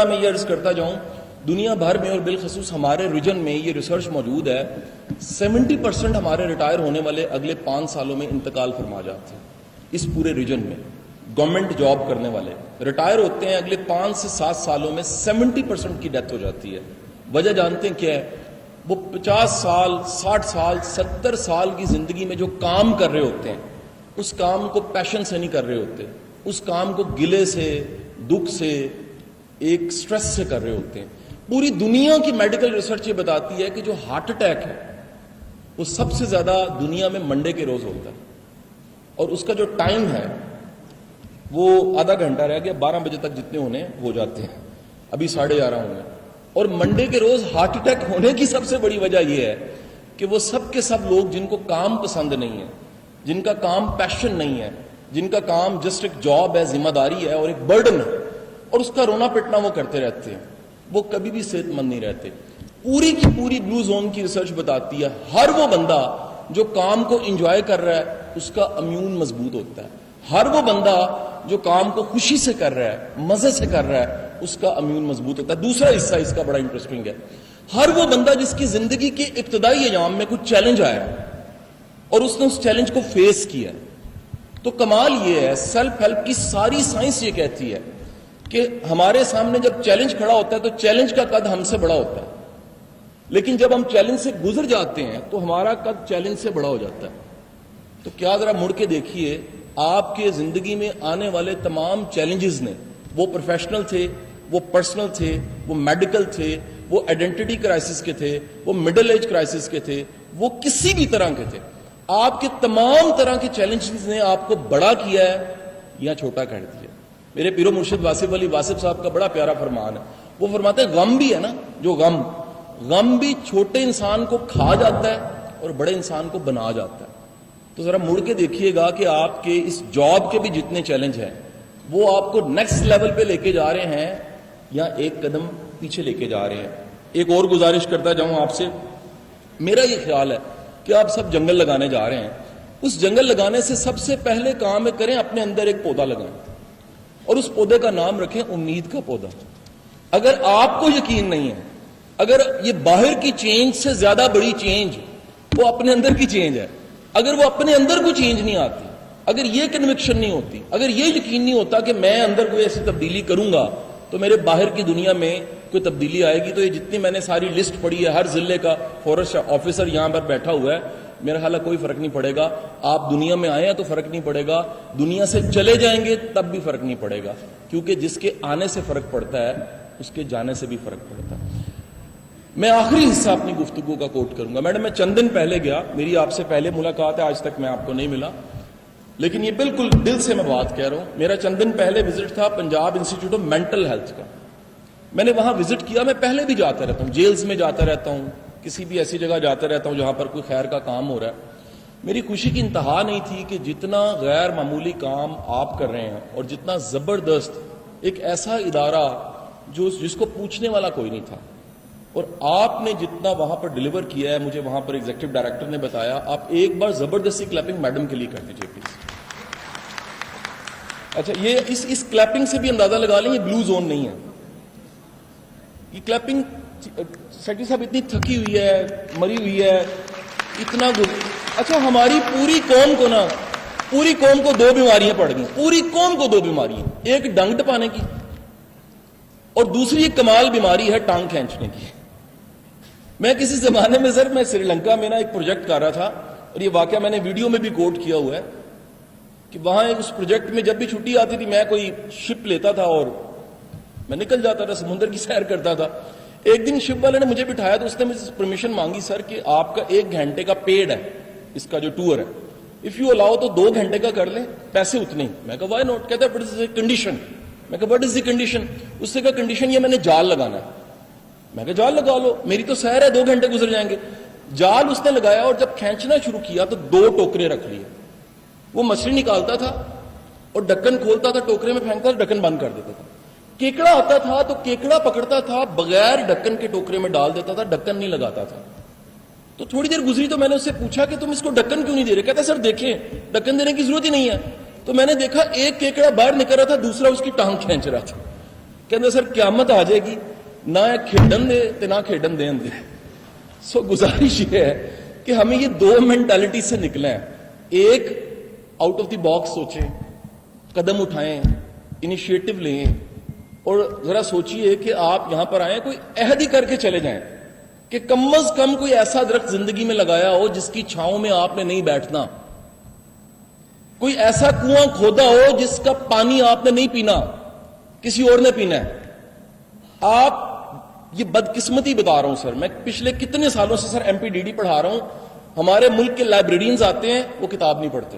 میں یہ عرض کرتا جاؤں دنیا بھر میں اور بالخصوص ہمارے ریجن میں یہ ریسرچ موجود ہے 70% ہمارے ریٹائر ہونے والے اگلے 5 سالوں میں انتقال فرما جاتے ہیں. اس پورے ریجن میں گورنمنٹ جاب کرنے والے ریٹائر ہوتے ہیں اگلے 5 سے 7 سالوں میں 70% کی ڈیتھ ہو جاتی ہے. وجہ جانتے ہیں کیا ہے؟ وہ 50 سال 60 سال 70 سال کی زندگی میں جو کام کر رہے ہوتے ہیں اس کام کو پیشن سے نہیں کر رہے ہوتے, اس کام کو گلے سے, دکھ سے, ایک سٹریس سے کر رہے ہوتے ہیں. پوری دنیا کی میڈیکل ریسرچ یہ بتاتی ہے کہ جو ہارٹ اٹیک ہے وہ سب سے زیادہ دنیا میں منڈے کے روز ہوتا ہے, اور اس کا جو ٹائم ہے وہ آدھا گھنٹہ رہ گیا, 12 بجے تک جتنے ہونے ہو جاتے ہیں, ابھی 11:30 ہوئے. اور منڈے کے روز ہارٹ اٹیک ہونے کی سب سے بڑی وجہ یہ ہے کہ وہ سب کے سب لوگ جن کو کام پسند نہیں ہے, جن کا کام پیشن نہیں ہے, جن کا کام جسٹ ایک جاب ہے, ذمہ داری ہے اور ایک برڈن ہے, اور اس کا رونا پٹنا وہ کرتے رہتے ہیں, وہ کبھی بھی صحت مند نہیں رہتے. پوری کی پوری بلو زون کی ریسرچ بتاتی ہے ہر وہ بندہ جو کام کو انجوائے کر رہا ہے اس کا امیون مضبوط ہوتا ہے. ہر وہ بندہ جو کام کو خوشی سے کر رہا ہے, مزے سے کر رہا ہے, اس کا امیون مضبوط ہوتا ہے. دوسرا حصہ اس کا بڑا انٹرسٹنگ ہے, ہر وہ بندہ جس کی زندگی کے ابتدائی ایام میں کچھ چیلنج آیا اور اس نے اس چیلنج کو فیس کیا. تو کمال یہ ہے, سیلف ہیلپ کی ساری سائنس یہ کہتی ہے کہ ہمارے سامنے جب چیلنج کھڑا ہوتا ہے تو چیلنج کا قد ہم سے بڑا ہوتا ہے, لیکن جب ہم چیلنج سے گزر جاتے ہیں تو ہمارا قد چیلنج سے بڑا ہو جاتا ہے. تو کیا ذرا مڑ کے دیکھیے, آپ کے زندگی میں آنے والے تمام چیلنجز نے, وہ پروفیشنل تھے, وہ پرسنل تھے, وہ میڈیکل تھے, وہ آئیڈینٹی کرائسس کے تھے, وہ مڈل ایج کرائسس کے تھے, وہ کسی بھی طرح کے تھے, آپ کے تمام طرح کے چیلنجز نے آپ کو بڑا کیا ہے یا چھوٹا کر دیا. میرے پیرو مرشد واصف علی واصف صاحب کا بڑا پیارا فرمان ہے, وہ فرماتے ہیں غم بھی ہے نا, جو غم بھی چھوٹے انسان کو کھا جاتا ہے اور بڑے انسان کو بنا جاتا ہے. تو ذرا مڑ کے دیکھیے گا کہ آپ کے اس جاب کے بھی جتنے چیلنج ہیں وہ آپ کو نیکسٹ لیول پہ لے کے جا رہے ہیں یا ایک قدم پیچھے لے کے جا رہے ہیں. ایک اور گزارش کرتا جاؤں آپ سے, میرا یہ خیال ہے کہ آپ سب جنگل لگانے جا رہے ہیں, اس جنگل لگانے سے سب سے پہلے کام کریں اپنے اندر ایک پودا لگائیں اور اس پودے کا نام رکھیں امید کا پودا. اگر آپ کو یقین نہیں ہے, اگر یہ باہر کی چینج سے زیادہ بڑی چینج وہ اپنے اندر کی چینج ہے, اگر وہ اپنے اندر کوئی چینج نہیں آتی, اگر یہ کنوکشن نہیں ہوتی, اگر یہ یقین نہیں ہوتا کہ میں اندر کوئی ایسی تبدیلی کروں گا تو میرے باہر کی دنیا میں کوئی تبدیلی آئے گی. تو یہ جتنی میں نے ساری لسٹ پڑھی ہے, ہر ضلع کا فورسٹ آفیسر یہاں پر بیٹھا ہوا ہے, میرا خیال ہے کوئی فرق نہیں پڑے گا. آپ دنیا میں آئے ہیں تو فرق نہیں پڑے گا, دنیا سے چلے جائیں گے تب بھی فرق نہیں پڑے گا, کیونکہ جس کے آنے سے فرق پڑتا ہے اس کے جانے سے بھی فرق پڑتا ہے. میں آخری حصہ اپنی گفتگو کا کوٹ کروں گا. میڈم میں چند دن پہلے گیا, میری آپ سے پہلے ملاقات ہے, آج تک میں آپ کو نہیں ملا, لیکن یہ بالکل دل سے میں بات کہہ رہا ہوں. میرا چند دن پہلے وزٹ تھا Punjab institute of mental health کا. میں نے وہاں وزٹ کیا, میں پہلے بھی جاتا رہتا ہوں, جیلز میں جاتا رہتا ہوں, کسی بھی ایسی جگہ جاتا رہتا ہوں جہاں پر کوئی خیر کا کام ہو رہا ہے. میری خوشی کی انتہا نہیں تھی کہ جتنا غیر معمولی کام آپ کر رہے ہیں اور جتنا زبردست ایک ایسا ادارہ جس کو پوچھنے والا کوئی نہیں تھا, اور آپ نے جتنا وہاں پر ڈیلیور کیا ہے. مجھے وہاں پر ایگزیکٹو ڈائریکٹر نے بتایا, آپ ایک بار زبردستی کلیپنگ میڈم کے لیے کر دیجیے پلیز. اچھا, یہ اس کلیپنگ سے بھی اندازہ لگا لیں یہ بلو زون نہیں ہے. یہ کلیپنگ سیکٹری صاحب اتنی تھکی ہوئی ہے, مری ہوئی ہے, اتنا اچھا ہماری پوری قوم کو 2 بیماریاں پڑ گئی, پوری قوم کو 2 بیماریاں, ایک ڈنگ ٹپانے کی اور دوسری ایک کمال بیماری ہے ٹانگ کھینچنے کی. میں کسی زمانے میں میں سری لنکا میں ایک پروجیکٹ کر رہا تھا, اور یہ واقعہ میں نے ویڈیو میں بھی کوٹ کیا ہوا ہے کہ وہاں اس پروجیکٹ میں جب بھی چھٹی آتی تھی میں کوئی شپ لیتا تھا اور میں نکل جاتا تھا, سمندر کی سیر کرتا تھا. ایک دن شپ والے نے مجھے بٹھایا تو اس نے مجھ سے پرمیشن مانگی, سر کہ آپ کا 1 گھنٹے کا پیڈ ہے, اس کا جو ٹور ہے, اف یو الاؤ تو 2 گھنٹے کا کر لیں, پیسے اتنے ہی. میں کہا وائی نوٹ. کہتا ہے بٹ از اے کنڈیشن. میں کہا وٹ از دی کنڈیشن. اس سے کہا کنڈیشن یہ میں نے جال لگانا ہے. میں کہا جال لگا لو, میری تو سیر ہے, 2 گھنٹے گزر جائیں گے. جال اس نے لگایا اور جب کھینچنا شروع کیا تو 2 ٹوکرے رکھ لیے. وہ مچھلی نکالتا تھا اور ڈکن کھولتا تھا, ٹوکرے میں پھینکتا تھا, ڈکن بند کر دیتا تھا. کیکڑا آتا تھا تو کیکڑا پکڑتا تھا, بغیر ڈکن کے ٹوکرے میں ڈال دیتا تھا, ڈکن نہیں لگاتا تھا. تو تھوڑی دیر گزری تو میں نے اس سے پوچھا کہ تم اس کو ڈکن کیوں نہیں دے رہے. کہتا سر دیکھیں ڈکن دینے کی ضرورت ہی نہیں ہے. تو میں نے دیکھا ایک کیکڑا باہر نکل رہا تھا, دوسرا اس کی ٹانگ کھینچ رہا تھا. کہتے سر قیامت آ جائے گی نہ کھیڈن دے تے نہ کھیڈن دین دے. سو گزارش یہ ہے کہ ہمیں یہ دو مینٹالٹی سے نکلیں. ایک آؤٹ آف دی باکس سوچیں, قدم اٹھائیں, انیشیٹو لیں, اور ذرا سوچئے کہ آپ یہاں پر آئیں کوئی عہد ہی کر کے چلے جائیں کہ کم از کم کوئی ایسا درخت زندگی میں لگایا ہو جس کی چھاؤں میں آپ نے نہیں بیٹھنا, کوئی ایسا کنواں کھودا ہو جس کا پانی آپ نے نہیں پینا, کسی اور نے پینا ہے. آپ یہ بدقسمتی بتا رہا ہوں سر, میں پچھلے کتنے سالوں سے سر MPDD پڑھا رہا ہوں, ہمارے ملک کے لائبریرینز آتے ہیں وہ کتاب نہیں پڑھتے,